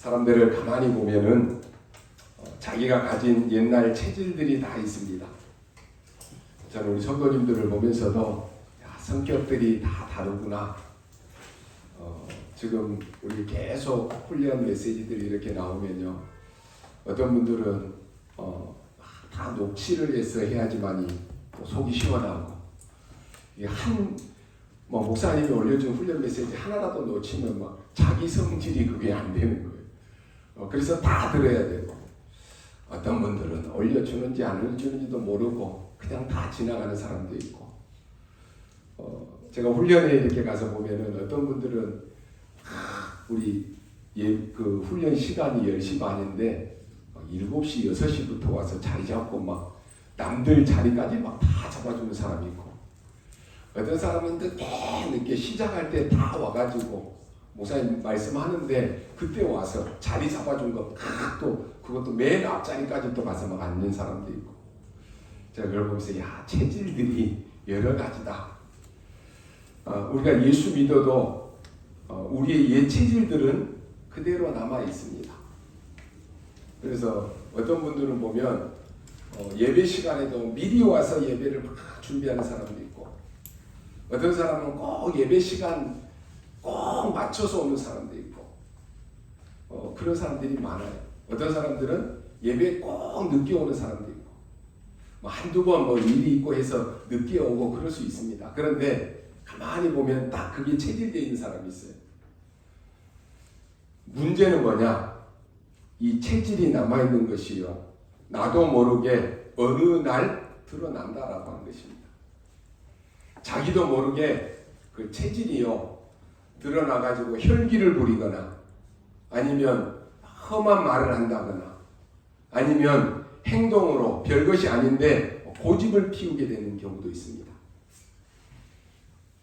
사람들을 가만히 보면은 자기가 가진 옛날 체질들이 다 있습니다. 저는 우리 성도님들을 보면서도 성격들이 다 다르구나. 지금 우리 계속 훈련 메시지들이 이렇게 나오면요, 어떤 분들은 다 녹취를 해서 해야지만이 속이 시원하고, 이게 목사님이 올려준 훈련 메시지 하나라도 놓치면 막 자기 성질이 그게 안 되는 거예요. 그래서 다 들어야 되고, 어떤 분들은 올려주는지 안 올려주는지도 모르고 그냥 다 지나가는 사람도 있고, 제가 훈련에 이렇게 가서 보면은 어떤 분들은 우리 그 훈련 시간이 10시 반인데 7시, 6시부터 와서 자리 잡고 막 남들 자리까지 막 다 잡아주는 사람이 있고, 어떤 사람은 늦게 시작할 때 다 와가지고 목사님 말씀하는데 그때 와서 자리 잡아준 거 그것도 맨 앞자리까지 또 가서 막 앉는 사람도 있고, 제가 그걸 보면서 체질들이 여러 가지다. 우리가 예수 믿어도 우리의 옛 체질들은 그대로 남아 있습니다. 그래서 어떤 분들은 보면 예배 시간에도 미리 와서 예배를 막 준비하는 사람도 있고, 어떤 사람은 꼭 예배 시간 꼭 맞춰서 오는 사람도 있고, 그런 사람들이 많아요. 어떤 사람들은 예배 꼭 늦게 오는 사람도 있고, 한두 번 일이 있고 해서 늦게 오고 그럴 수 있습니다. 그런데 가만히 보면 딱 그게 체질되어 있는 사람이 있어요. 문제는 뭐냐? 이 체질이 남아있는 것이요, 나도 모르게 어느 날 드러난다라고 하는 것입니다. 자기도 모르게 그 체질이요, 드러나가지고 혈기를 부리거나, 아니면 험한 말을 한다거나, 아니면 행동으로 별것이 아닌데 고집을 피우게 되는 경우도 있습니다.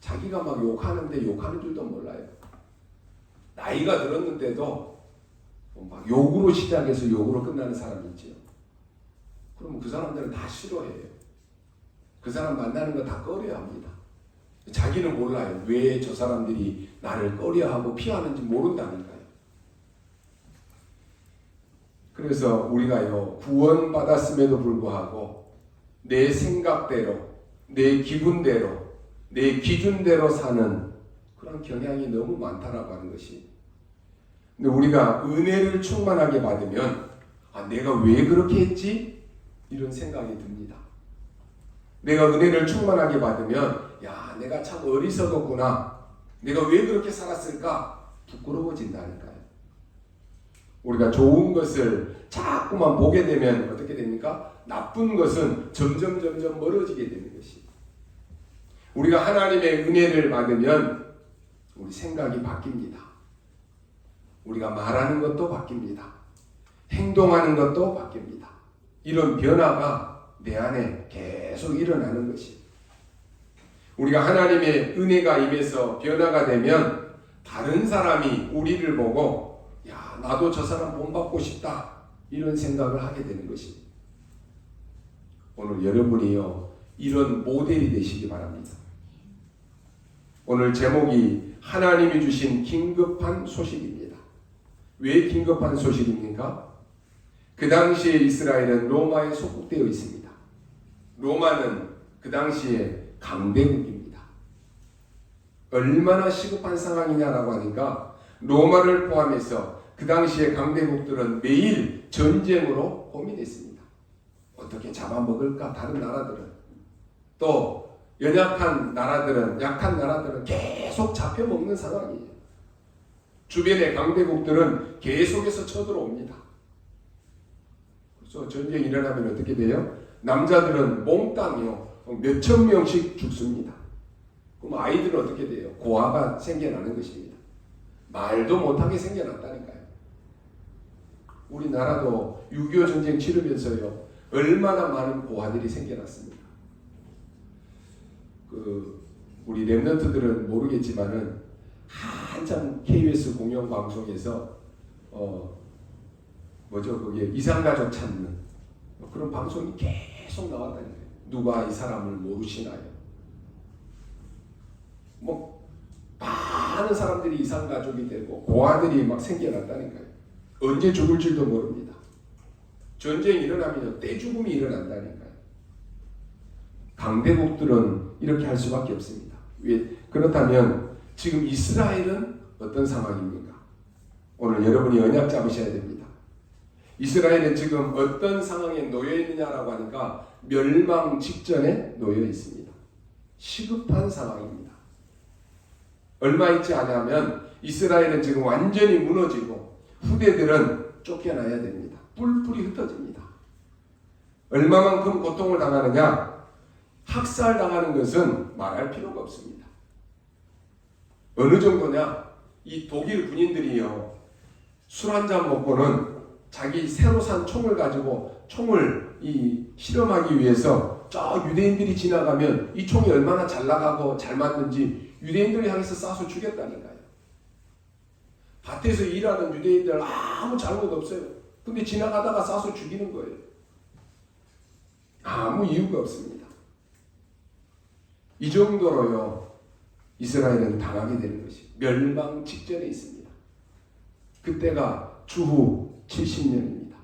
자기가 막 욕하는데 욕하는 줄도 몰라요. 나이가 들었는데도 막 욕으로 시작해서 욕으로 끝나는 사람이 있지요. 그러면 그 사람들은 다 싫어해요. 그 사람 만나는 거 다 꺼려합니다. 자기는 몰라요. 왜 저 사람들이 나를 꺼려하고 피하는지 모른다니까요. 그래서 우리가요, 구원받았음에도 불구하고 내 생각대로, 내 기분대로, 내 기준대로 사는 그런 경향이 너무 많다라고 하는 것이. 근데 우리가 은혜를 충만하게 받으면 내가 왜 그렇게 했지? 이런 생각이 듭니다. 내가 은혜를 충만하게 받으면 내가 참 어리석었구나. 내가 왜 그렇게 살았을까? 부끄러워진다니까요. 우리가 좋은 것을 자꾸만 보게 되면 어떻게 됩니까? 나쁜 것은 점점 멀어지게 되는 것이. 우리가 하나님의 은혜를 받으면 우리 생각이 바뀝니다. 우리가 말하는 것도 바뀝니다. 행동하는 것도 바뀝니다. 이런 변화가 내 안에 계속 일어나는 것이. 우리가 하나님의 은혜가 임해서 변화가 되면 다른 사람이 우리를 보고 나도 저 사람 본받고 싶다, 이런 생각을 하게 되는 것이. 오늘 여러분이요, 이런 모델이 되시기 바랍니다. 오늘 제목이 하나님이 주신 긴급한 소식입니다. 왜 긴급한 소식입니까? 그 당시에 이스라엘은 로마에 속국되어 있습니다. 로마는 그 당시에 강대국입니다. 얼마나 시급한 상황이냐라고 하니까, 로마를 포함해서 그 당시에 강대국들은 매일 전쟁으로 고민했습니다. 어떻게 잡아먹을까? 다른 나라들은. 또 연약한 나라들은, 약한 나라들은 계속 잡혀먹는 상황이에요. 주변의 강대국들은 계속해서 쳐들어옵니다. 그래서 전쟁이 일어나면 어떻게 돼요? 남자들은 몽땅이요, 몇천 명씩 죽습니다. 그럼 아이들은 어떻게 돼요? 고아가 생겨나는 것입니다. 말도 못하게 생겨났다니까요. 우리나라도 6.25 전쟁 치르면서요, 얼마나 많은 고아들이 생겨났습니다. 우리 랩런트들은 모르겠지만은 한참 KBS 공영방송에서 그게 이상가족 찾는 그런 방송이 계속 나왔다니까요. 누가 이 사람을 모르시나요? 많은 사람들이 이상가족이 되고 고아들이 막 생겨났다니까요. 언제 죽을지도 모릅니다. 전쟁이 일어나면 떼죽음이 일어난다니까요. 강대국들은 이렇게 할 수밖에 없습니다. 왜? 그렇다면 지금 이스라엘은 어떤 상황입니까? 오늘 여러분이 언약 잡으셔야 됩니다. 이스라엘은 지금 어떤 상황에 놓여 있느냐라고 하니까 멸망 직전에 놓여 있습니다. 시급한 상황입니다. 얼마 있지 않으면 이스라엘은 지금 완전히 무너지고 후대들은 쫓겨나야 됩니다. 뿔뿔이 흩어집니다. 얼마만큼 고통을 당하느냐? 학살당하는 것은 말할 필요가 없습니다. 어느 정도냐? 이 독일 군인들이요, 술 한잔 먹고는 자기 새로 산 총을 가지고 총을 실험하기 위해서 저 유대인들이 지나가면 이 총이 얼마나 잘 나가고 잘 맞는지 유대인들을 향해서 쏴서 죽였다니까요. 밭에서 일하는 유대인들 아무 잘못 없어요. 근데 지나가다가 쏴서 죽이는 거예요. 아무 이유가 없습니다. 이 정도로요, 이스라엘은 당하게 되는 것이 멸망 직전에 있습니다. 그때가 주후 70년입니다.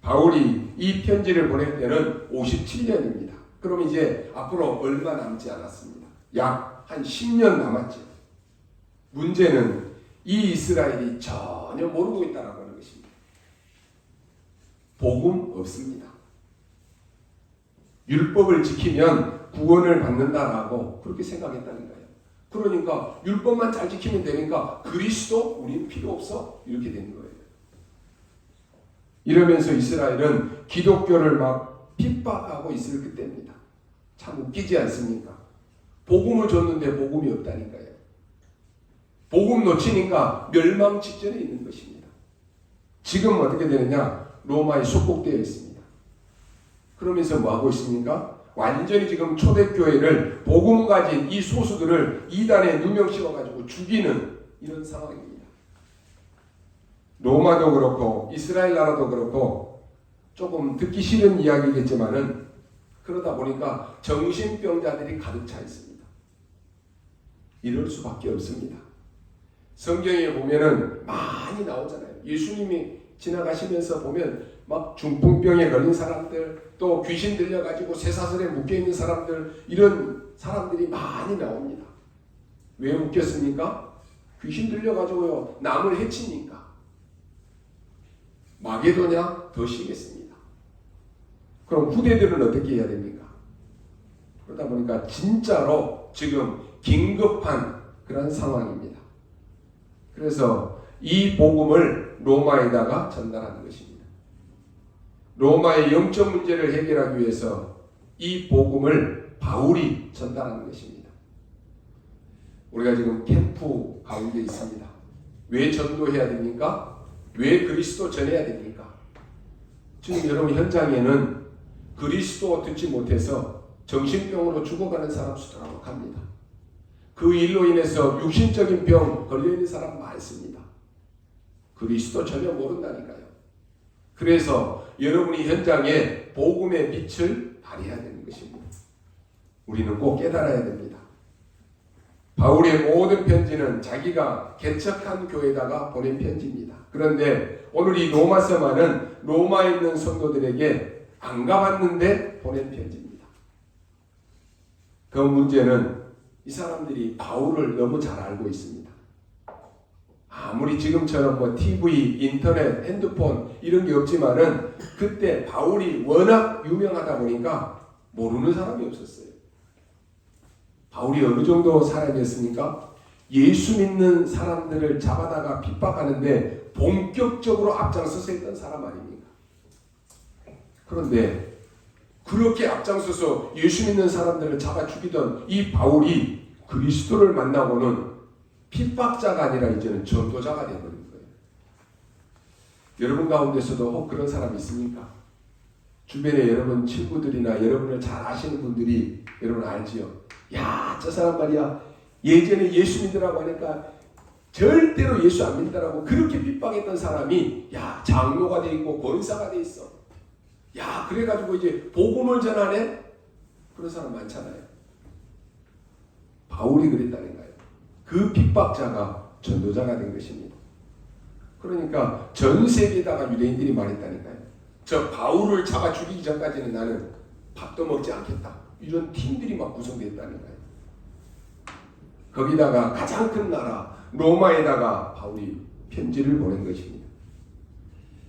바울이 이 편지를 보낼 때는 57년입니다. 그럼 이제 앞으로 얼마 남지 않았습니다. 약 한 10년 남았죠. 문제는 이 이스라엘이 전혀 모르고 있다는 것입니다. 복음 없습니다. 율법을 지키면 구원을 받는다라고 그렇게 생각했다는 거예요. 그러니까 율법만 잘 지키면 되니까 그리스도 우리는 필요 없어, 이렇게 된 거예요. 이러면서 이스라엘은 기독교를 막 핍박하고 있을 그때입니다. 참 웃기지 않습니까? 복음을 줬는데 복음이 없다니까요. 복음 놓치니까 멸망 직전에 있는 것입니다. 지금 어떻게 되느냐? 로마에 속국되어 있습니다. 그러면서 뭐 하고 있습니까? 완전히 지금 초대교회를 복음 가진 이 소수들을 이단에 누명 씌워가지고 죽이는 이런 상황입니다. 로마도 그렇고 이스라엘 나라도 그렇고 조금 듣기 싫은 이야기겠지만은 그러다 보니까 정신병자들이 가득 차 있습니다. 이럴 수밖에 없습니다. 성경에 보면은 많이 나오잖아요. 예수님이 지나가시면서 보면 막 중풍병에 걸린 사람들, 또 귀신 들려가지고 쇠사슬에 묶여있는 사람들, 이런 사람들이 많이 나옵니다. 왜 묶였습니까? 귀신 들려가지고요, 남을 해치니까. 마게도냐? 더 심했습니다. 그럼 후대들은 어떻게 해야 됩니까? 그러다 보니까 진짜로 지금 긴급한 그런 상황입니다. 그래서 이 복음을 로마에다가 전달하는 것입니다. 로마의 영적 문제를 해결하기 위해서 이 복음을 바울이 전달하는 것입니다. 우리가 지금 캠프 가운데 있습니다. 왜 전도해야 됩니까? 왜 그리스도 전해야 됩니까? 지금 여러분 현장에는 그리스도 듣지 못해서 정신병으로 죽어가는 사람 수두룩합니다. 그 일로 인해서 육신적인 병 걸려있는 사람 많습니다. 그리스도 전혀 모른다니까요. 그래서 여러분이 현장에 복음의 빛을 발휘해야 되는 것입니다. 우리는 꼭 깨달아야 됩니다. 바울의 모든 편지는 자기가 개척한 교회에다가 보낸 편지입니다. 그런데 오늘 이 로마서만은 로마에 있는 성도들에게 안 가봤는데 보낸 편지입니다. 그 문제는 이 사람들이 바울을 너무 잘 알고 있습니다. 아무리 지금처럼 뭐 TV, 인터넷, 핸드폰 이런 게 없지만은 그때 바울이 워낙 유명하다 보니까 모르는 사람이 없었어요. 바울이 어느 정도 사람이었습니까? 예수 믿는 사람들을 잡아다가 핍박하는데 본격적으로 앞장서서 했던 사람 아닙니까? 그런데 그렇게 앞장서서 예수 믿는 사람들을 잡아 죽이던 이 바울이 그리스도를 만나고는 핍박자가 아니라 이제는 전도자가 되어버린 거예요. 여러분 가운데서도 혹 그런 사람 있습니까? 주변에 여러분 친구들이나 여러분을 잘 아시는 분들이 여러분 알지요? 야, 저 사람 말이야, 예전에 예수 믿으라고 하니까 절대로 예수 안 믿더라고 그렇게 핍박했던 사람이 야, 장로가 돼 있고 권사가 돼 있어. 야, 그래가지고 이제 복음을 전하네? 그런 사람 많잖아요. 바울이 그랬다는 거예요. 그 핍박자가 전도자가 된 것입니다. 그러니까 전 세계에다가 유대인들이 말했다니까요. 저 바울을 잡아 죽이기 전까지는 나는 밥도 먹지 않겠다. 이런 팀들이 막 구성됐다니까요. 거기다가 가장 큰 나라 로마에다가 바울이 편지를 보낸 것입니다.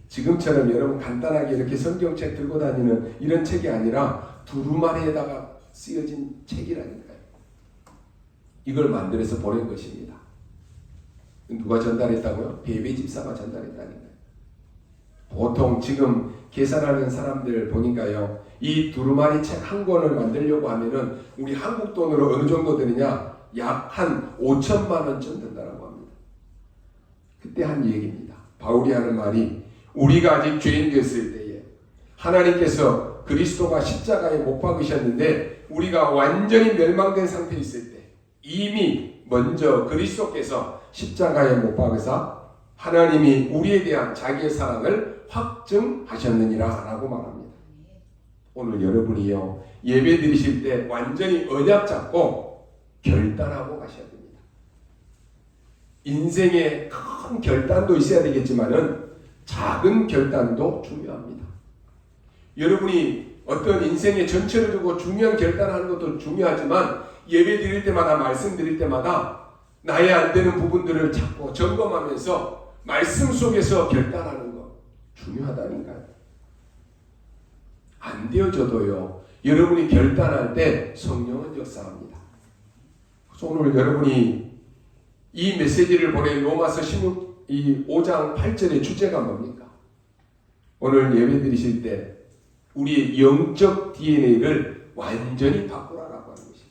지금처럼 여러분 간단하게 이렇게 성경책 들고 다니는 이런 책이 아니라 두루마리에다가 쓰여진 책이라니까요. 이걸 만들어서 보낸 것입니다. 누가 전달했다고요? 베베 집사가 전달했다니까요. 보통 지금 계산하는 사람들 보니까요, 이 두루마리 책 한 권을 만들려고 하면은 우리 한국 돈으로 어느 정도 드느냐? 약 한 5천만 원쯤 든다라고 합니다. 그때 한 얘기입니다. 바울이 하는 말이 우리가 아직 죄인 되었을 때에 하나님께서 그리스도가 십자가에 못 박으셨는데 우리가 완전히 멸망된 상태에 있을 때 이미 먼저 그리스도께서 십자가에 못 박으사 하나님이 우리에 대한 자기의 사랑을 확증하셨느니라 라고 말합니다. 오늘 여러분이요, 예배 드리실 때 완전히 언약 잡고 결단하고 가셔야 됩니다. 인생에 큰 결단도 있어야 되겠지만은 작은 결단도 중요합니다. 여러분이 어떤 인생의 전체를 두고 중요한 결단하는 것도 중요하지만 예배 드릴 때마다 말씀 드릴 때마다 나의 안 되는 부분들을 찾고 점검하면서 말씀 속에서 결단하는 것 중요하다니까요. 안 되어져도요, 여러분이 결단할 때 성령은 역사합니다. 그래서 오늘 여러분이 이 메시지를 보낸 로마서 5장 8절의 주제가 뭡니까? 오늘 예배 드리실 때 우리의 영적 DNA를 완전히 바꾸라라고 하는 것입니다.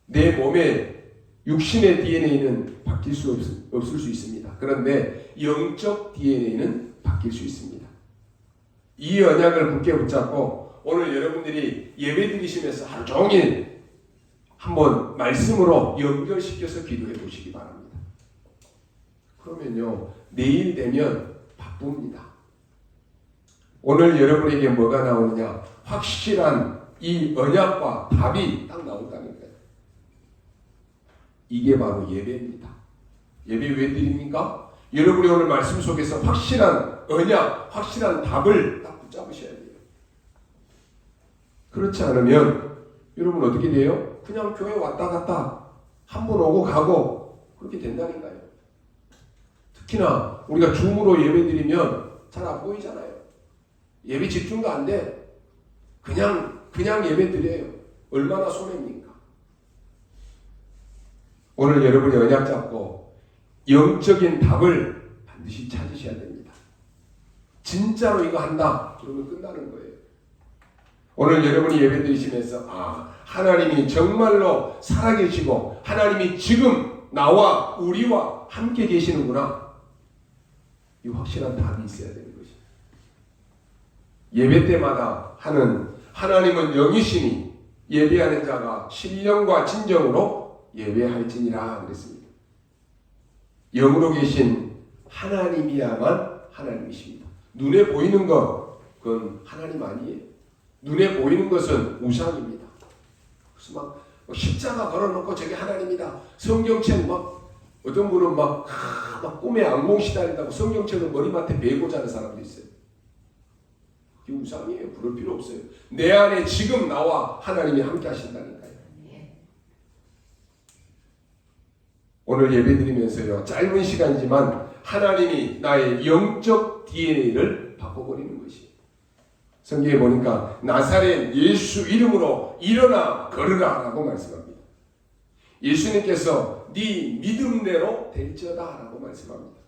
내 몸에 육신의 DNA는 바뀔 수 없을 수 있습니다. 그런데 영적 DNA는 바뀔 수 있습니다. 이 언약을 굳게 붙잡고 오늘 여러분들이 예배 드리시면서 하루 종일 한번 말씀으로 연결시켜서 기도해 보시기 바랍니다. 그러면요, 내일 되면 바쁩니다. 오늘 여러분에게 뭐가 나오느냐? 확실한 이 언약과 답이 딱 나온다는 거예요. 이게 바로 예배입니다. 예배 왜 드립니까? 여러분이 오늘 말씀 속에서 확실한 언약, 확실한 답을 딱 붙잡으셔야 돼요. 그렇지 않으면 여러분 어떻게 돼요? 그냥 교회 왔다 갔다 한 번 오고 가고 그렇게 된다니까요. 특히나 우리가 줌으로 예배 드리면 잘 안 보이잖아요. 예배 집중도 안 돼. 그냥 예배 드려요. 얼마나 손해입니까? 오늘 여러분이 언약 잡고 영적인 답을 반드시 찾으셔야 됩니다. 진짜로 이거 한다. 그러면 끝나는 거예요. 오늘 여러분이 예배 드리시면서 하나님이 정말로 살아계시고 하나님이 지금 나와 우리와 함께 계시는구나. 이 확실한 답이 있어야 되는 것입니다. 예배 때마다 하는 하나님은 영이시니 예배하는 자가 신령과 진정으로 예배할지니라 그랬습니다. 영으로 계신 하나님이야만 하나님이십니다. 눈에 보이는 것 그건 하나님 아니에요. 눈에 보이는 것은 우상입니다. 그래서 막 십자가 걸어놓고 저게 하나님이다. 성경책 막 어떤 분은 막 꿈에 악몽 시달린다고 성경책을 머리맡에 메고 자는 사람도 있어요. 그게 우상이에요. 그럴 필요 없어요. 내 안에 지금 나와 하나님이 함께 하신다니까요. 오늘 예배 드리면서요, 짧은 시간이지만 하나님이 나의 영적 DNA를 바꿔버리는 것이. 성경에 보니까 나사렛 예수 이름으로 일어나 걸으라 라고 말씀합니다. 예수님께서 네 믿음대로 될지어다 라고 말씀합니다.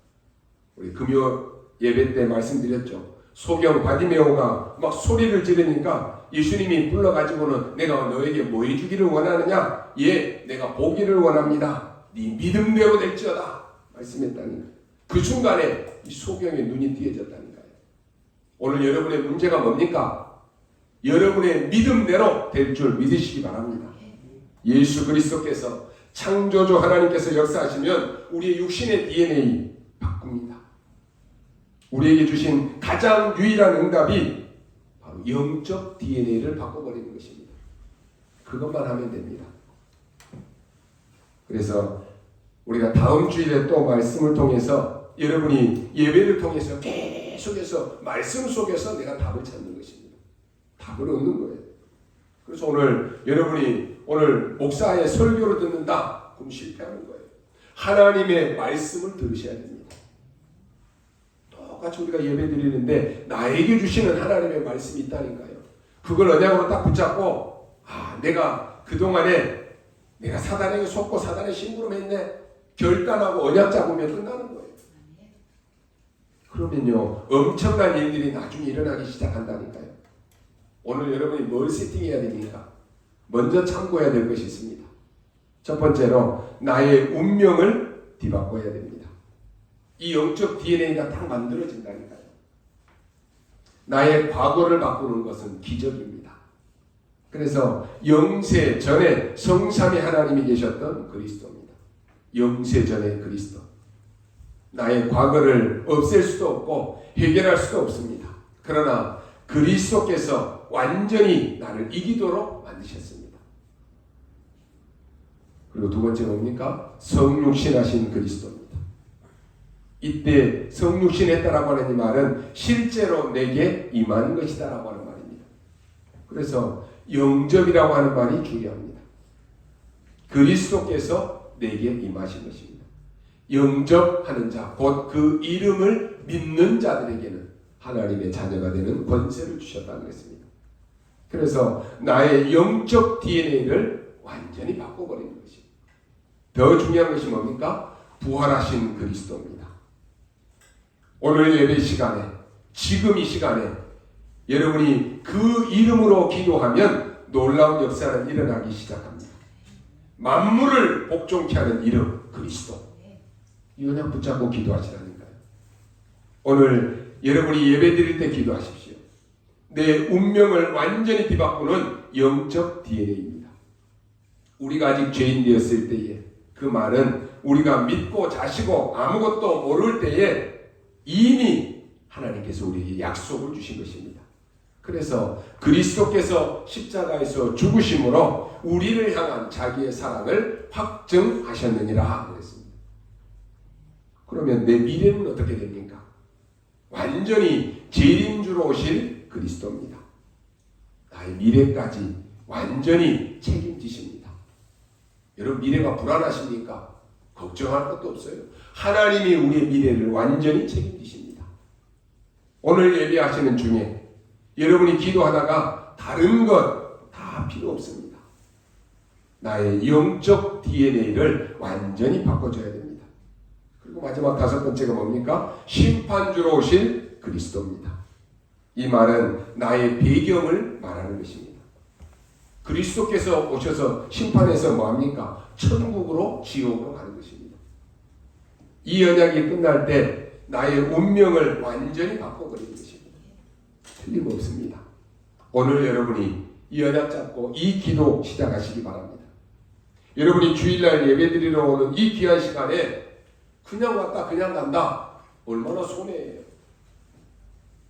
우리 금요 예배 때 말씀드렸죠. 소경 바디메오가 막 소리를 지르니까 예수님이 불러가지고는 내가 너에게 뭐 해주기를 원하느냐? 예, 내가 보기를 원합니다. 네 믿음대로 될지어다 말씀했다니 그 순간에 이 소경의 눈이 띄어졌다니까요. 오늘 여러분의 문제가 뭡니까? 여러분의 믿음대로 될 줄 믿으시기 바랍니다. 예수 그리스도께서 창조주 하나님께서 역사하시면 우리의 육신의 DNA 바꿉니다. 우리에게 주신 가장 유일한 응답이 바로 영적 DNA를 바꿔버리는 것입니다. 그것만 하면 됩니다. 그래서 우리가 다음 주일에 또 말씀을 통해서 여러분이 예배를 통해서 계속해서 말씀 속에서 내가 답을 찾는 것입니다. 답을 얻는 거예요. 그래서 오늘 여러분이 오늘 목사의 설교를 듣는다 그럼 실패하는 거예요. 하나님의 말씀을 들으셔야 됩니다. 똑같이 우리가 예배 드리는데 나에게 주시는 하나님의 말씀이 있다니까요. 그걸 언약으로 딱 붙잡고 내가 그동안에 내가 사단에게 속고 사단의 심부름했네 결단하고 언약 잡으면 끝나는 거예요. 그러면요 엄청난 일들이 나중에 일어나기 시작한다니까요. 오늘 여러분이 뭘 세팅해야 됩니까? 먼저 참고해야 될 것이 있습니다. 첫 번째로 나의 운명을 뒤바꿔야 됩니다. 이 영적 DNA가 딱 만들어진다니까요. 나의 과거를 바꾸는 것은 기적입니다. 그래서 영세 전에 성삼위 하나님이 계셨던 그리스도입니다. 영세 전의 그리스도. 나의 과거를 없앨 수도 없고 해결할 수도 없습니다. 그러나 그리스도께서 완전히 나를 이기도록 만드셨습니다. 그리고 두 번째 뭡니까? 성육신하신 그리스도입니다. 이때 성육신했다라고 하는 이 말은 실제로 내게 임한 것이다라고 하는 말입니다. 그래서 영접이라고 하는 말이 중요합니다. 그리스도께서 내게 임하신 것입니다. 영접하는 자, 곧 그 이름을 믿는 자들에게는 하나님의 자녀가 되는 권세를 주셨다는 것입니다. 그래서 나의 영적 DNA를 완전히 바꿔버리는 것입니다. 더 중요한 것이 뭡니까? 부활하신 그리스도입니다. 오늘 예배 시간에, 지금 이 시간에 여러분이 그 이름으로 기도하면 놀라운 역사는 일어나기 시작합니다. 만물을 복종케 하는 이름 그리스도. 이 언약 붙잡고 기도하시라니까요. 오늘 여러분이 예배 드릴 때 기도하십시오. 내 운명을 완전히 뒤바꾸는 영적 DNA입니다. 우리가 아직 죄인 되었을 때에 그 말은 우리가 믿고 자시고 아무것도 모를 때에 이미 하나님께서 우리에게 약속을 주신 것입니다. 그래서 그리스도께서 십자가에서 죽으심으로 우리를 향한 자기의 사랑을 확증하셨느니라 그랬습니다. 그러면 내 미래는 어떻게 됩니까? 완전히 재림주로 오실 그리스도입니다. 나의 미래까지 완전히 책임지십니다. 여러분 미래가 불안하십니까? 걱정할 것도 없어요. 하나님이 우리의 미래를 완전히 책임지십니다. 오늘 예배하시는 중에 여러분이 기도하다가 다른 것 다 필요 없습니다. 나의 영적 DNA를 완전히 바꿔줘야 됩니다. 그리고 마지막 다섯 번째가 뭡니까? 심판주로 오실 그리스도입니다. 이 말은 나의 배경을 말하는 것입니다. 그리스도께서 오셔서 심판해서 뭐합니까? 천국으로 지옥으로 가는 것입니다. 이 언약이 끝날 때 나의 운명을 완전히 바꿔버리는 것입니다. 틀림없습니다. 오늘 여러분이 이 언약 잡고 이 기도 시작하시기 바랍니다. 여러분이 주일날 예배드리러 오는 이 귀한 시간에 그냥 왔다 그냥 간다 얼마나 손해예요.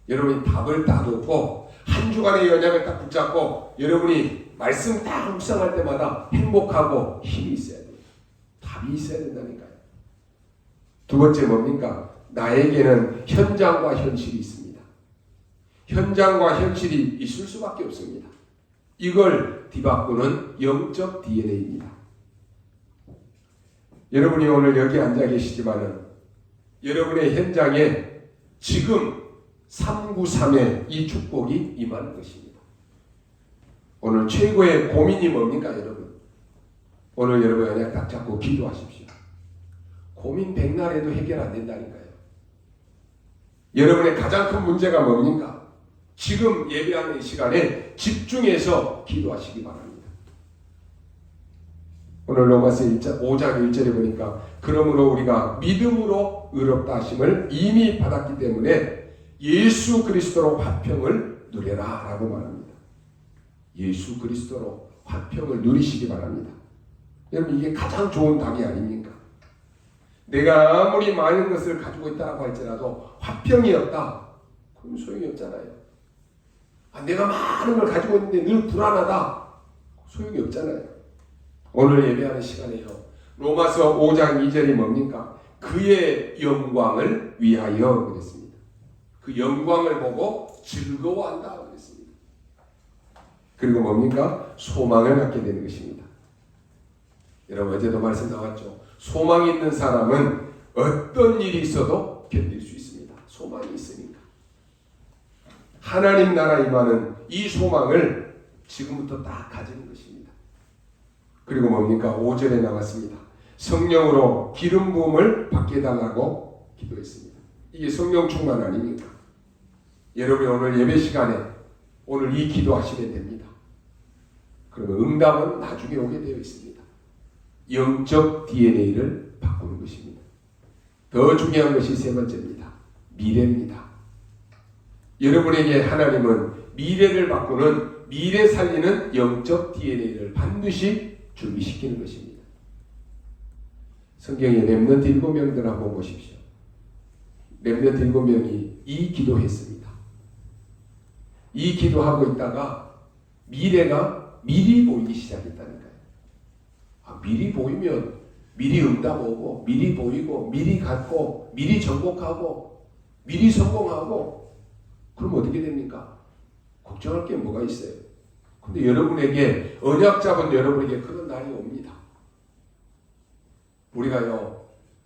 여러분이 답을 딱 얻고 한 주간의 언약을 딱 붙잡고 여러분이 말씀 딱 묵상할 때마다 행복하고 힘이 있어야 돼요. 답이 있어야 된다니까요. 두 번째 뭡니까? 나에게는 현장과 현실이 있습니다. 현장과 현실이 있을 수밖에 없습니다. 이걸 뒤바꾸는 영적 DNA입니다. 여러분이 오늘 여기 앉아 계시지만은 여러분의 현장에 지금 393의 이 축복이 임하는 것입니다. 오늘 최고의 고민이 뭡니까 여러분? 오늘 여러분 언약 딱 잡고 기도하십시오. 고민 백날에도 해결 안 된다니까요. 여러분의 가장 큰 문제가 뭡니까? 지금 예배하는 시간에 집중해서 기도하시기 바랍니다. 오늘 로마서 5장 1절에 보니까 그러므로 우리가 믿음으로 의롭다 하심을 이미 받았기 때문에 예수 그리스도로 화평을 누려라 라고 말합니다. 예수 그리스도로 화평을 누리시기 바랍니다. 여러분 이게 가장 좋은 답이 아닙니까? 내가 아무리 많은 것을 가지고 있다고 할지라도 화평이 없다. 그럼 소용이 없잖아요. 내가 많은 걸 가지고 있는데 늘 불안하다. 소용이 없잖아요. 오늘 예배하는 시간에요. 로마서 5장 2절이 뭡니까? 그의 영광을 위하여 그랬습니다. 그 영광을 보고 즐거워한다 그랬습니다. 그리고 뭡니까? 소망을 갖게 되는 것입니다. 여러분 어제도 말씀 나왔죠. 소망이 있는 사람은 어떤 일이 있어도 견딜 수 있습니다. 소망이 있으니까. 하나님 나라 임하는 이 소망을 지금부터 딱 가지는 것입니다. 그리고 뭡니까? 5절에 나왔습니다. 성령으로 기름 부음을 받게 해달라고 기도했습니다. 이게 성령 충만 아닙니까? 여러분 오늘 예배 시간에 오늘 이 기도하시면 됩니다. 그러면 응답은 나중에 오게 되어 있습니다. 영적 DNA를 바꾸는 것입니다. 더 중요한 것이 세 번째입니다. 미래입니다. 여러분에게 하나님은 미래를 바꾸는 미래 살리는 영적 DNA를 반드시 준비시키는 것입니다. 성경에 렘넌트 7명들 한번 보십시오. 렘넌트 7명이 이 기도했습니다. 이 기도하고 있다가 미래가 미리 보이기 시작했다니까요. 미리 보이면 미리 응답 오고 미리 보이고 미리 갖고 미리 정복하고 미리 성공하고 그럼 어떻게 됩니까? 걱정할 게 뭐가 있어요? 근데 여러분에게 언약 잡은 여러분에게 그런 날이 옵니다. 우리가요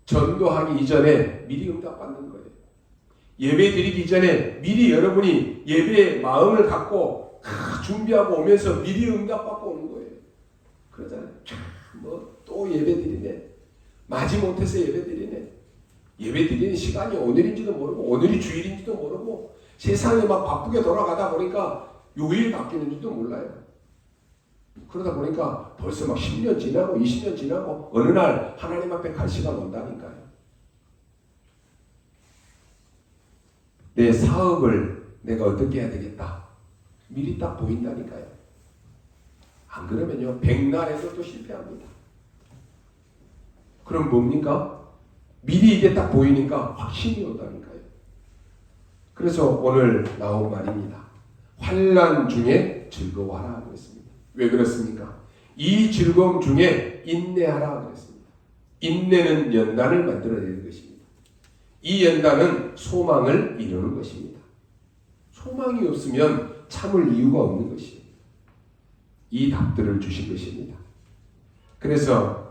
전도하기 이전에 미리 응답 받는 거예요. 예배 드리기 전에 미리 여러분이 예배의 마음을 갖고 준비하고 오면서 미리 응답 받고 오는 거예요. 그러잖아요. 뭐 또 예배 드리네. 마지못해서 예배 드리네. 예배 드리는 시간이 오늘인지도 모르고 오늘이 주일인지도 모르고 세상이 막 바쁘게 돌아가다 보니까 요일 바뀌는지도 몰라요. 그러다 보니까 벌써 막 10년 지나고 20년 지나고 어느 날 하나님 앞에 갈 시간 온다니까요. 내 사업을 내가 어떻게 해야 되겠다. 미리 딱 보인다니까요. 안 그러면요 백날에서 또 실패합니다. 그럼 뭡니까? 미리 이게 딱 보이니까 확신이 온다니까요. 그래서 오늘 나온 말입니다. 환난 중에 즐거워하라 그랬습니다. 왜 그렇습니까? 이 즐거움 중에 인내하라 그랬습니다. 인내는 연단을 만들어내는 것입니다. 이 연단은 소망을 이루는 것입니다. 소망이 없으면 참을 이유가 없는 것이에요. 이 답들을 주신 것입니다. 그래서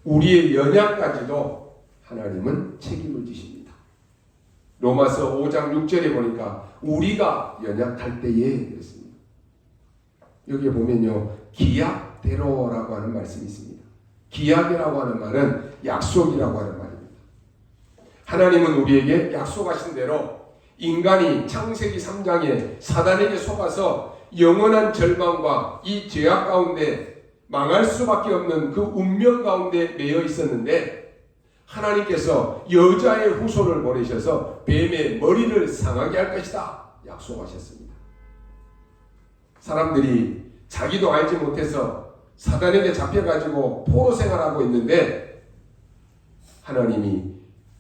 우리의 연약까지도 하나님은 책임을 지십니다. 로마서 5장 6절에 보니까 우리가 연약할 때에 그랬습니다. 여기에 보면요 기약대로라고 하는 말씀이 있습니다. 기약이라고 하는 말은 약속이라고 하는 말입니다. 하나님은 우리에게 약속하신 대로 인간이 창세기 3장에 사단에게 속아서 영원한 절망과 이 죄악 가운데 망할 수밖에 없는 그 운명 가운데 매여 있었는데 하나님께서 여자의 후손을 보내셔서 뱀의 머리를 상하게 할 것이다 약속하셨습니다. 사람들이 자기도 알지 못해서 사단에게 잡혀가지고 포로 생활하고 있는데 하나님이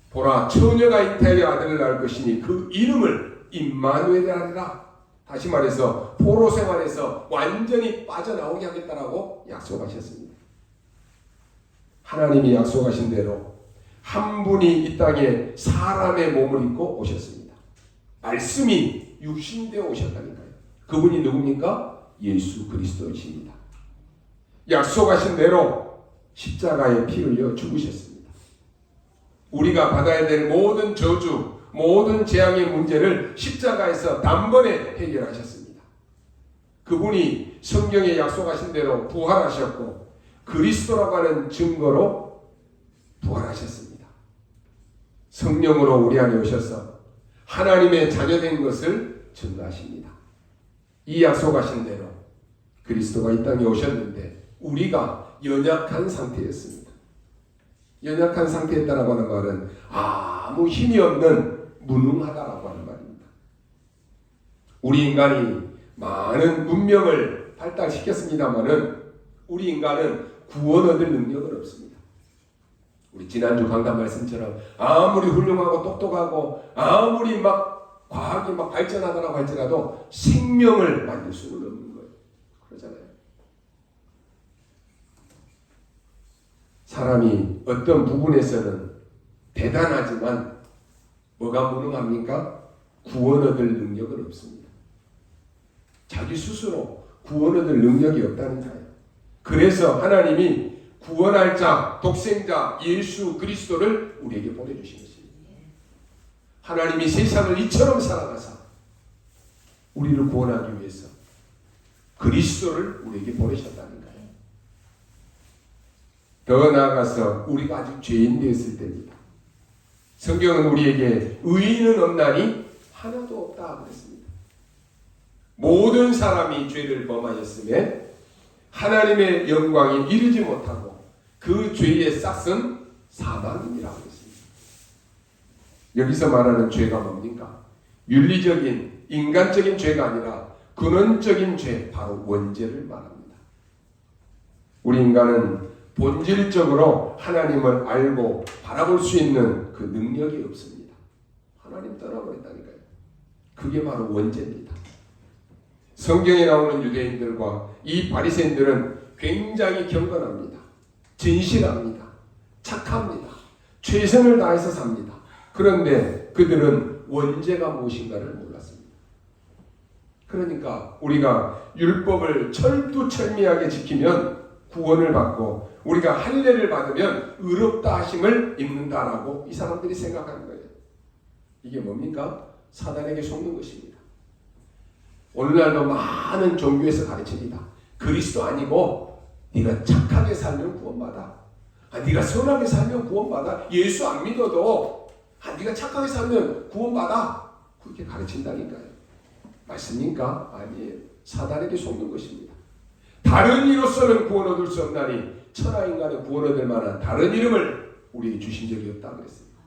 보라 처녀가 잉태하여 아들을 낳을 것이니 그 이름을 임마누엘이라 하리라. 다시 말해서 포로 생활에서 완전히 빠져나오게 하겠다라고 약속하셨습니다. 하나님이 약속하신 대로 한 분이 이 땅에 사람의 몸을 입고 오셨습니다. 말씀이 육신되어 오셨다니까요. 그분이 누굽니까? 예수 그리스도이십니다. 약속하신 대로 십자가에 피 흘려 죽으셨습니다. 우리가 받아야 될 모든 저주 모든 재앙의 문제를 십자가에서 단번에 해결하셨습니다. 그분이 성경에 약속하신 대로 부활하셨고 그리스도라고 하는 증거로 부활하셨습니다. 성령으로 우리 안에 오셔서 하나님의 자녀된 것을 증거하십니다. 이 약속하신 대로 그리스도가 이 땅에 오셨는데 우리가 연약한 상태였습니다. 연약한 상태였다라고 하는 말은 아무 힘이 없는 무능하다라고 하는 말입니다. 우리 인간이 많은 문명을 발달시켰습니다마는 우리 인간은 구원 얻을 능력은 없습니다. 우리 지난주 강단 말씀처럼 아무리 훌륭하고 똑똑하고 아무리 막 과학이 막 발전하더라고 할지라도 생명을 만들 수는 없는 거예요. 그러잖아요. 사람이 어떤 부분에서는 대단하지만 뭐가 무능합니까? 구원 얻을 능력은 없습니다. 자기 스스로 구원 얻을 능력이 없다는 거예요. 그래서 하나님이 구원할 자, 독생자 예수 그리스도를 우리에게 보내주신 것입니다. 하나님이 세상을 이처럼 사랑하사 우리를 구원하기 위해서 그리스도를 우리에게 보내셨다는 거예요. 더 나아가서 우리가 아직 죄인 되었을 때입니다. 성경은 우리에게 의인은 없나니 하나도 없다 그랬습니다. 모든 사람이 죄를 범하였음에 하나님의 영광에 이르지 못하고 그 죄의 싹은 사망이라고 했습니다. 여기서 말하는 죄가 뭡니까? 윤리적인 인간적인 죄가 아니라 근원적인 죄, 바로 원죄를 말합니다. 우리 인간은 본질적으로 하나님을 알고 바라볼 수 있는 그 능력이 없습니다. 하나님 떠나버렸다니까요. 그게 바로 원죄입니다. 성경에 나오는 유대인들과 이 바리새인들은 굉장히 경건합니다. 진실합니다. 착합니다. 최선을 다해서 삽니다. 그런데 그들은 원죄가 무엇인가를 몰랐습니다. 그러니까 우리가 율법을 철두철미하게 지키면 구원을 받고 우리가 할례를 받으면 의롭다 하심을 입는다라고 이 사람들이 생각하는 거예요. 이게 뭡니까? 사단에게 속는 것입니다. 오늘날도 많은 종교에서 가르칩니다. 그리스도 아니고 네가 착하게 살면 구원받아. 네가 선하게 살면 구원받아. 예수 안 믿어도 네가 착하게 살면 구원받아. 그렇게 가르친다니까요. 맞습니까? 아니에요. 사단에게 속는 것입니다. 다른 이로서는 구원 얻을 수 없나니 천하인간은 구원 얻을 만한 다른 이름을 우리에게 주신 적이 없다 그랬습니다.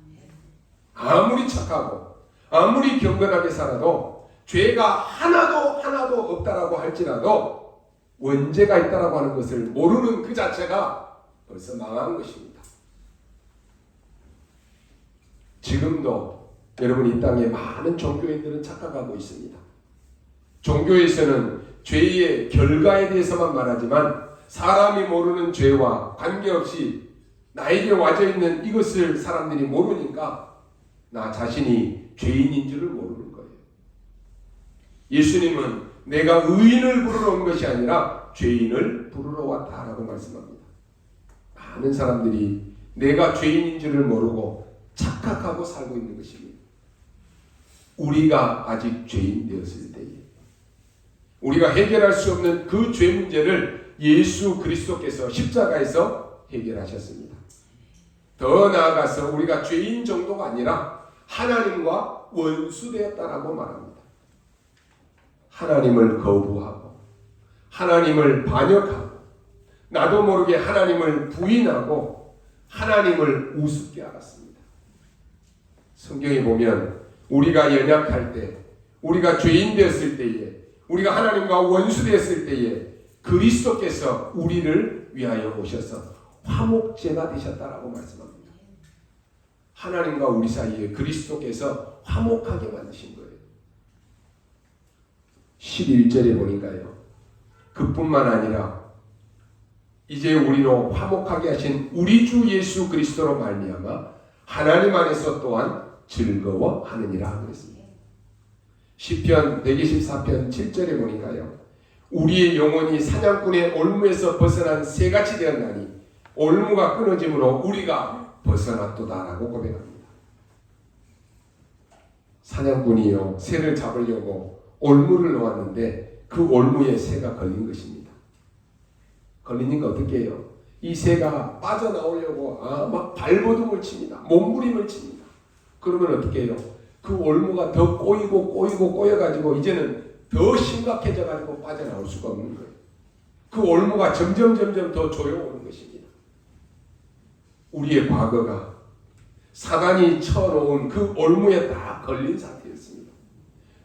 아무리 착하고 아무리 경건하게 살아도 죄가 하나도 없다라고 할지라도 원죄가 있다라고 하는 것을 모르는 그 자체가 벌써 망한 것입니다. 지금도 여러분 이 땅에 많은 종교인들은 착각하고 있습니다. 종교에서는 죄의 결과에 대해서만 말하지만 사람이 모르는 죄와 관계없이 나에게 와져 있는 이것을 사람들이 모르니까 나 자신이 죄인인 줄을 모르는 거예요. 예수님은 내가 의인을 부르러 온 것이 아니라 죄인을 부르러 왔다라고 말씀합니다. 많은 사람들이 내가 죄인인 줄을 모르고 착각하고 살고 있는 것입니다. 우리가 아직 죄인 되었을 때에 우리가 해결할 수 없는 그 죄 문제를 예수 그리스도께서 십자가에서 해결하셨습니다. 더 나아가서 우리가 죄인 정도가 아니라 하나님과 원수되었다라고 말합니다. 하나님을 거부하고 하나님을 반역하고 나도 모르게 하나님을 부인하고 하나님을 우습게 알았습니다. 성경에 보면 우리가 연약할 때, 우리가 죄인 되었을 때에, 우리가 하나님과 원수되었을 때에 그리스도께서 우리를 위하여 오셔서 화목제가 되셨다라고 말씀합니다. 하나님과 우리 사이에 그리스도께서 화목하게 만드신 거예요. 11절에 보니까요. 그뿐만 아니라 이제 우리로 화목하게 하신 우리 주 예수 그리스도로 말미암아 하나님 안에서 또한 즐거워하느니라 그랬습니다. 시편 124편 7절에 보니까요. 우리의 영혼이 사냥꾼의 올무에서 벗어난 새같이 되었나니 올무가 끊어짐으로 우리가 벗어났도다라고 고백합니다. 사냥꾼이요 새를 잡으려고 올무를 놓았는데 그 올무에 새가 걸린 것입니다. 걸리니까 어떻게 해요? 이 새가 빠져나오려고 막 발버둥을 칩니다. 몸부림을 칩니다. 그러면 어떻게 해요? 그 올무가 더 꼬여가지고 이제는 더 심각해져가지고 빠져나올 수가 없는 거예요. 그 올무가 점점 더 조여오는 것입니다. 우리의 과거가 사단이 쳐놓은 그 올무에 다 걸린 상태였습니다.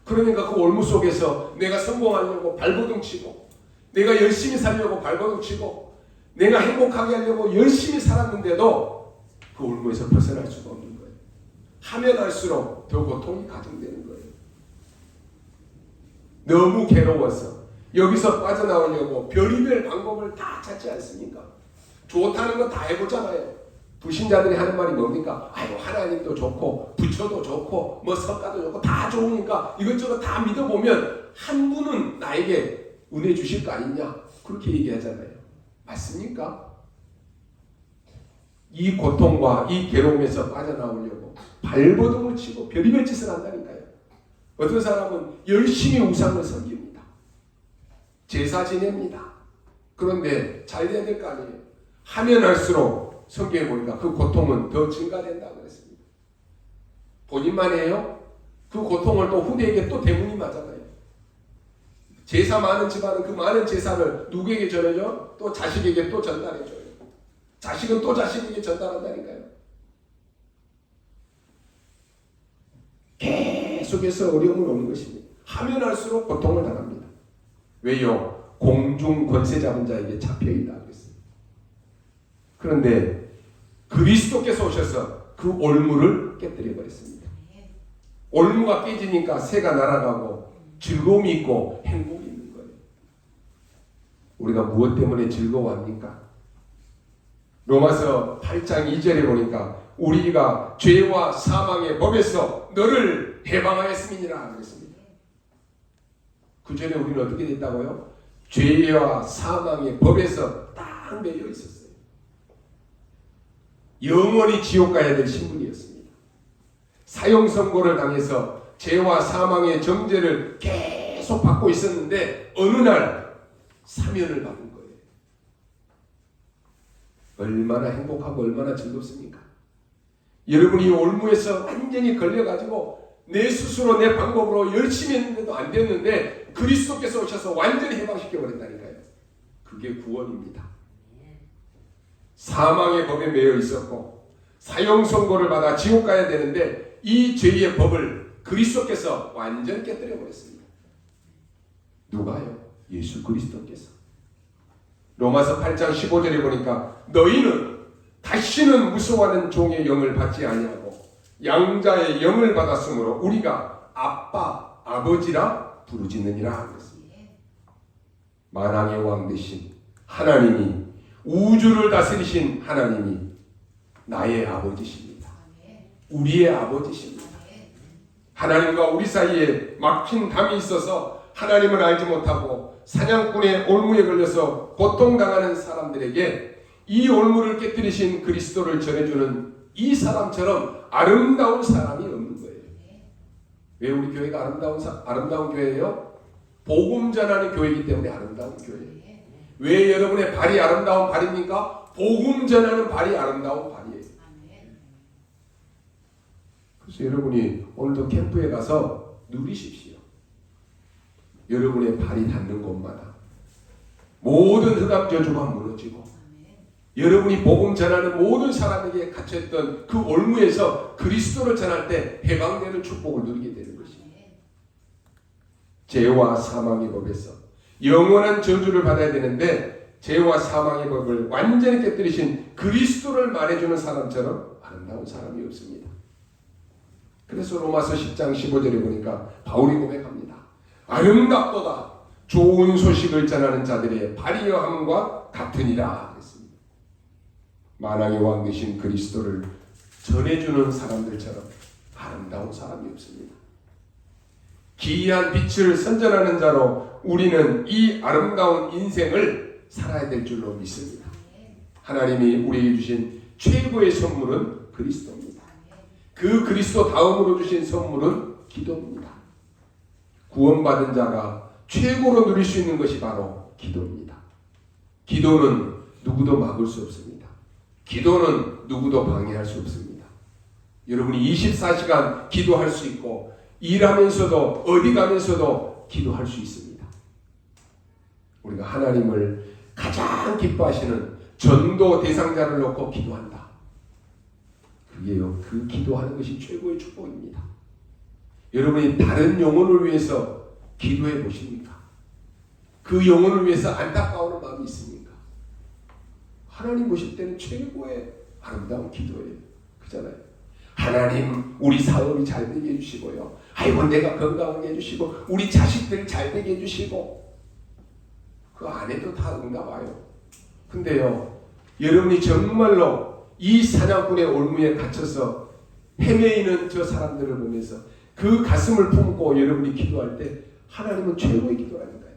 그러니까 그 올무 속에서 내가 성공하려고 발버둥 치고 내가 열심히 살려고 발버둥 치고 내가 행복하게 하려고 열심히 살았는데도 그 올무에서 벗어날 수가 없는 거예요. 하면 할수록 더 고통이 가중되는 거예요. 너무 괴로워서 여기서 빠져나오려고 별의별 방법을 다 찾지 않습니까? 좋다는 거 다 해보잖아요. 불신자들이 하는 말이 뭡니까? 아유, 하나님도 좋고 부처도 좋고 뭐 석가도 좋고 다 좋으니까 이것저것 다 믿어보면 한 분은 나에게 은혜 주실 거 아니냐, 그렇게 얘기하잖아요. 맞습니까? 이 고통과 이 괴로움에서 빠져나오려고 발버둥을 치고 별의별 짓을 한다니까요. 어떤 사람은 열심히 우상을 섬깁니다. 제사 지냅니다. 그런데 잘 돼야 될 거 아니에요. 하면 할수록 성경에 보니까 그 고통은 더 증가된다고 그랬습니다. 본인만 해요? 그 고통을 또 후대에게 또 대문이 맞잖아요. 제사 많은 집안은 그 많은 제사를 누구에게 전해줘? 또 자식에게 또 전달해줘요. 자식은 또 자식에게 전달한다니까요. 계속해서 어려움을 오는 것입니다. 하면 할수록 고통을 당합니다. 왜요? 공중 권세 잡은 자에게 잡혀있다 그랬습니다. 그런데 그리스도께서 오셔서 그 올무를 깨뜨려 버렸습니다. 올무가 깨지니까 새가 날아가고 즐거움이 있고 행복이 있는 거예요. 우리가 무엇 때문에 즐거워합니까? 로마서 8장 2절에 보니까 우리가 죄와 사망의 법에서 너를 해방하였음이니라 그랬습니다. 그 전에 우리는 어떻게 됐다고요? 죄와 사망의 법에서 딱 매여 있었어요. 영원히 지옥 가야 될 신분이었습니다. 사형 선고를 당해서 죄와 사망의 정죄를 계속 받고 있었는데 어느 날 사면을 받은 거예요. 얼마나 행복하고 얼마나 즐겁습니까? 여러분이 올무에서 완전히 걸려가지고 내 스스로 내 방법으로 열심히 했는데도 안 됐는데 그리스도께서 오셔서 완전히 해방시켜 버린다니까요. 그게 구원입니다. 사망의 법에 매여 있었고 사형 선고를 받아 지옥 가야 되는데 이 죄의 법을 그리스도께서 완전히 깨뜨려 버렸습니다. 누가요? 예수 그리스도께서. 로마서 8장 15절에 보니까 너희는 다시는 무서워하는 종의 영을 받지 아니하고 양자의 영을 받았으므로 우리가 아빠, 아버지라 부르짖느니라 그랬습니다. 만왕의 왕 되신 하나님이, 우주를 다스리신 하나님이 나의 아버지십니다. 우리의 아버지십니다. 하나님과 우리 사이에 막힌 담이 있어서 하나님을 알지 못하고 사냥꾼의 올무에 걸려서 고통당하는 사람들에게 이 올무를 깨뜨리신 그리스도를 전해주는 이 사람처럼 아름다운 사람이 없는 거예요. 왜 우리 교회가 아름다운 교회예요? 복음 전하는 교회이기 때문에 아름다운 교회예요. 왜 여러분의 발이 아름다운 발입니까? 복음 전하는 발이 아름다운 발이에요. 그래서 여러분이 오늘도 캠프에 가서 누리십시오. 여러분의 발이 닿는 곳마다 모든 흑암 저주가 무너지고 여러분이 복음 전하는 모든 사람에게 갇혔던 그 올무에서 그리스도를 전할 때 해방되는 축복을 누리게 되는 것입니다. 죄와 사망의 법에서 영원한 저주를 받아야 되는데 죄와 사망의 법을 완전히 깨뜨리신 그리스도를 말해주는 사람처럼 아름다운 사람이 없습니다. 그래서 로마서 10장 15절에 보니까 바울이 고백합니다. 아름답도다 좋은 소식을 전하는 자들의 발이여함과 같으니라 그랬습니다. 만왕의 왕 되신 그리스도를 전해주는 사람들처럼 아름다운 사람이 없습니다. 기이한 빛을 선전하는 자로 우리는 이 아름다운 인생을 살아야 될 줄로 믿습니다. 하나님이 우리에게 주신 최고의 선물은 그리스도입니다. 그 그리스도 다음으로 주신 선물은 기도입니다. 구원받은 자가 최고로 누릴 수 있는 것이 바로 기도입니다. 기도는 누구도 막을 수 없습니다. 기도는 누구도 방해할 수 없습니다. 여러분이 24시간 기도할 수 있고 일하면서도 어디 가면서도 기도할 수 있습니다. 우리가 하나님을 가장 기뻐하시는 전도 대상자를 놓고 기도한다. 그게요, 그 기도하는 것이 최고의 축복입니다. 여러분이 다른 영혼을 위해서 기도해 보십니까? 그 영혼을 위해서 안타까워하는 마음이 있습니까? 하나님 보실 때는 최고의 아름다운 기도예요. 그잖아요. 하나님 우리 사업이 잘 되게 해주시고요. 아이고 내가 건강하게 해주시고 우리 자식들 잘 되게 해주시고 그 안에도 다 응답 와요. 근데요 여러분이 정말로 이 사냥꾼의 올무에 갇혀서 헤매이는 저 사람들을 보면서 그 가슴을 품고 여러분이 기도할 때 하나님은 최고의 기도라니까요.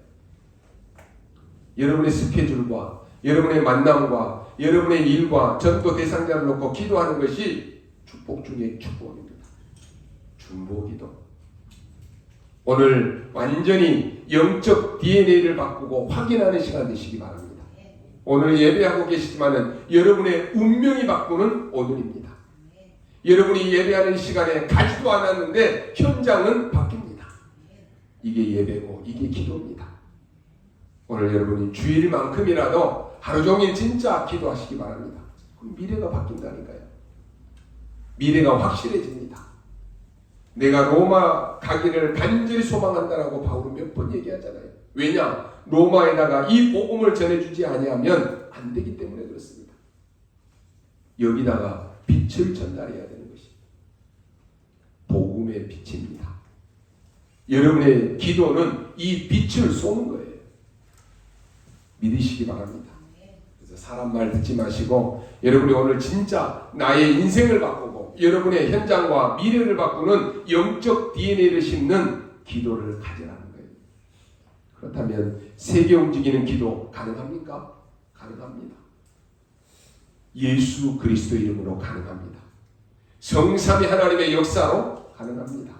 여러분의 스케줄과 여러분의 만남과 여러분의 일과 전도 대상자를 놓고 기도하는 것이 축복 중에 축복입니다. 중보기도. 오늘 완전히 영적 DNA를 바꾸고 확인하는 시간 되시기 바랍니다. 오늘 예배하고 계시지만은 여러분의 운명이 바꾸는 오늘입니다. 여러분이 예배하는 시간에 가지도 않았는데 현장은 바뀝니다. 이게 예배고 이게 기도입니다. 오늘 여러분이 주일만큼이라도 하루 종일 진짜 기도하시기 바랍니다. 그럼 미래가 바뀐다니까요. 미래가 확실해집니다. 내가 로마 가기를 간절히 소망한다라고 바울은 몇 번 얘기하잖아요. 왜냐? 로마에다가 이 복음을 전해주지 아니하면 안 되기 때문에 그렇습니다. 여기다가 빛을 전달해야 되는 것이 복음의 빛입니다. 여러분의 기도는 이 빛을 쏘는 거예요. 믿으시기 바랍니다. 그래서 사람 말 듣지 마시고 여러분이 오늘 진짜 나의 인생을 바꾸고 여러분의 현장과 미래를 바꾸는 영적 DNA를 심는 기도를 가져라는 거예요. 그렇다면 세계 움직이는 기도 가능합니까? 가능합니다. 예수 그리스도 이름으로 가능합니다. 성삼위 하나님의 역사로 가능합니다.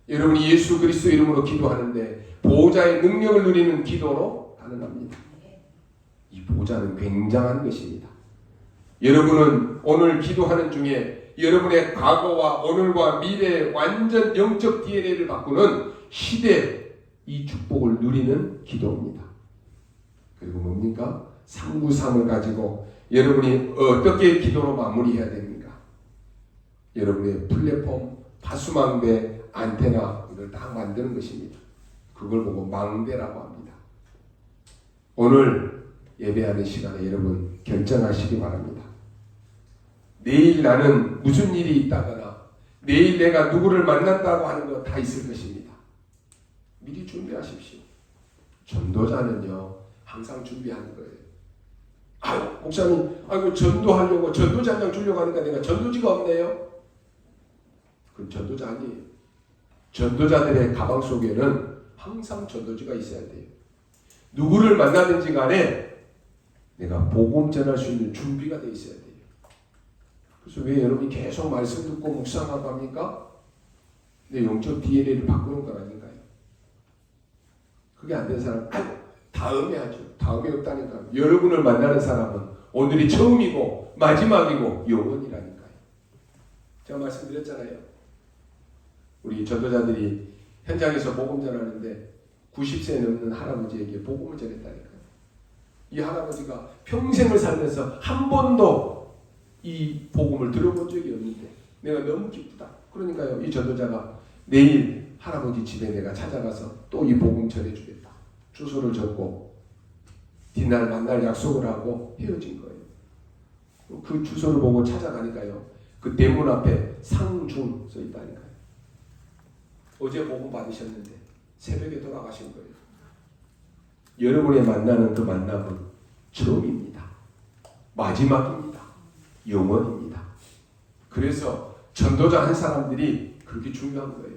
여러분이 예수 그리스도 이름으로 기도하는데 보호자의 능력을 누리는 기도로 가능합니다. 이 보호자는 굉장한 것입니다. 여러분은 오늘 기도하는 중에 여러분의 과거와 오늘과 미래의 완전 영적 DNA를 바꾸는 시대 이 축복을 누리는 기도입니다. 그리고 뭡니까? 393을 가지고 여러분이 어떻게 기도로 마무리해야 됩니까? 여러분의 플랫폼, 파수망대, 안테나 이걸 다 만드는 것입니다. 그걸 보고 망대라고 합니다. 오늘 예배하는 시간에 여러분 결정하시기 바랍니다. 내일 나는 무슨 일이 있다거나 내일 내가 누구를 만난다고 하는 거 다 있을 것입니다. 미리 준비하십시오. 전도자는요 항상 준비하는 거예요. 아유 목사님, 아이고 전도하려고 전도자 한 장 주려고 하니까 내가 전도지가 없네요. 그건 전도자 아니에요. 전도자들의 가방 속에는 항상 전도지가 있어야 돼요. 누구를 만나든지 간에 내가 복음 전할 수 있는 준비가 돼 있어야 돼요. 그래서 왜 여러분이 계속 말씀 듣고 묵상하고 합니까? 내 영적 DNA를 바꾸는 거라니까요. 그게 안 된 사람, 다음에 하죠. 다음에 없다니까요. 여러분을 만나는 사람은 오늘이 처음이고 마지막이고 영원이라니까요. 제가 말씀드렸잖아요. 우리 전도자들이 현장에서 복음 전하는데 90세 넘는 할아버지에게 복음을 전했다니까요. 이 할아버지가 평생을 살면서 한 번도 이 복음을 들어본 적이 없는데 내가 너무 기쁘다. 그러니까요. 이 전도자가 내일 할아버지 집에 내가 찾아가서 또 이 복음 전해주겠다. 주소를 적고 뒷날 만날 약속을 하고 헤어진 거예요. 그 주소를 보고 찾아가니까요. 그 대문 앞에 상중 써 있다니까요. 어제 복음 받으셨는데 새벽에 돌아가신 거예요. 여러분의 만나는 그 만남은 처음입니다. 마지막입니다. 영원입니다. 그래서 전도자 한 사람들이 그렇게 중요한 거예요.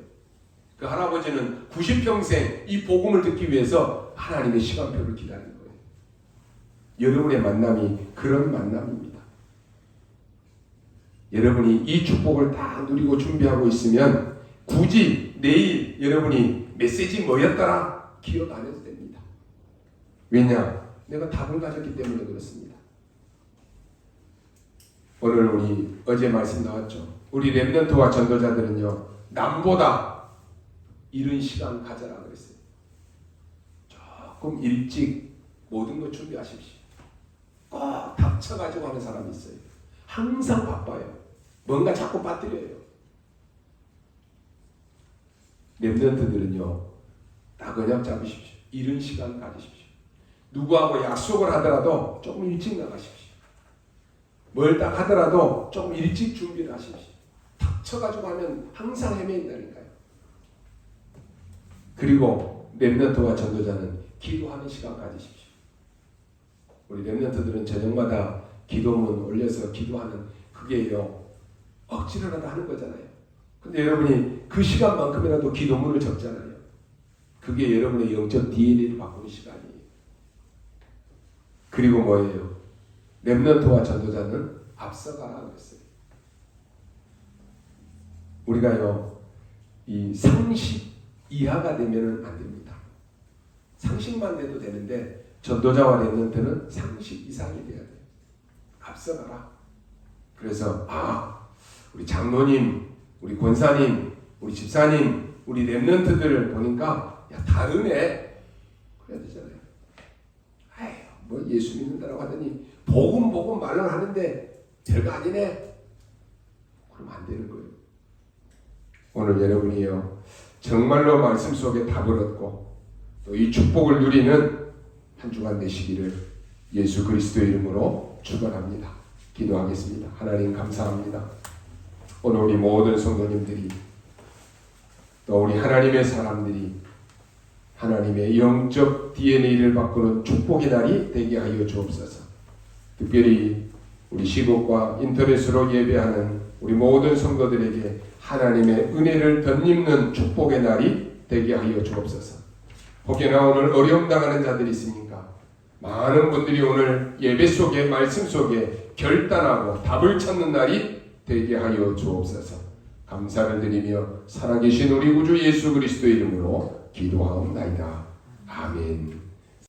그 할아버지는 90평생 이 복음을 듣기 위해서 하나님의 시간표를 기다린 거예요. 여러분의 만남이 그런 만남입니다. 여러분이 이 축복을 다 누리고 준비하고 있으면 굳이 내일 여러분이 메시지 뭐였더라 기억 안 해도 됩니다. 왜냐? 내가 답을 가졌기 때문에 그렇습니다. 오늘 우리 어제 말씀 나왔죠. 우리 렘넌트와 전도자들은요 남보다 이른 시간 가져라 그랬어요. 조금 일찍 모든 것 준비하십시오. 꼭 닥쳐가지고 하는 사람이 있어요. 항상 바빠요. 뭔가 자꾸 빠뜨려요. 렘넌트들은요 딱 언약 잡으십시오. 이른 시간 가지십시오. 누구하고 약속을 하더라도 조금 일찍 나가십시오. 뭘 딱 하더라도 조금 일찍 준비를 하십시오. 닥쳐가지고 하면 항상 헤매인다니까요. 그리고 렘넌트와 전도자는 기도하는 시간 가지십시오. 우리 렘넌트들은 저녁마다 기도문 올려서 기도하는 그게요. 억지로라도 하는 거잖아요. 근데 여러분이 그 시간만큼이라도 기도문을 적잖아요. 그게 여러분의 영적 DNA를 바꾸는 시간이에요. 그리고 뭐예요? 렘넌트와 전도자는 앞서가라 그랬어요. 우리가요, 이 상식 이하가 되면은 안 됩니다. 상식만 돼도 되는데 전도자와 렘넌트는 상식 이상이 돼야 돼요. 앞서가라. 그래서 우리 장로님, 우리 권사님, 우리 집사님, 우리 렘넌트들을 보니까 야 다르네. 그래야 되잖아요. 아유, 뭐 예수 믿는다라고 하더니 복음 말을 하는데 별거 아니네. 그러면 안 되는 거예요. 오늘 여러분이요 정말로 말씀 속에 답을 얻고 또 이 축복을 누리는 한 주간 되시기를 예수 그리스도의 이름으로 축원합니다. 기도하겠습니다. 하나님 감사합니다. 오늘 우리 모든 성도님들이 또 우리 하나님의 사람들이 하나님의 영적 DNA를 바꾸는 축복의 날이 되게 하여 주옵소서. 특별히 우리 시국과 인터넷으로 예배하는 우리 모든 성도들에게 하나님의 은혜를 덧입는 축복의 날이 되게 하여 주옵소서. 혹여나 오늘 어려움 당하는 자들이 있습니까? 많은 분들이 오늘 예배 속에 말씀 속에 결단하고 답을 찾는 날이 되게 하여 주옵소서. 감사를 드리며 살아계신 우리 구주 예수 그리스도의 이름으로 기도하옵나이다. 아멘.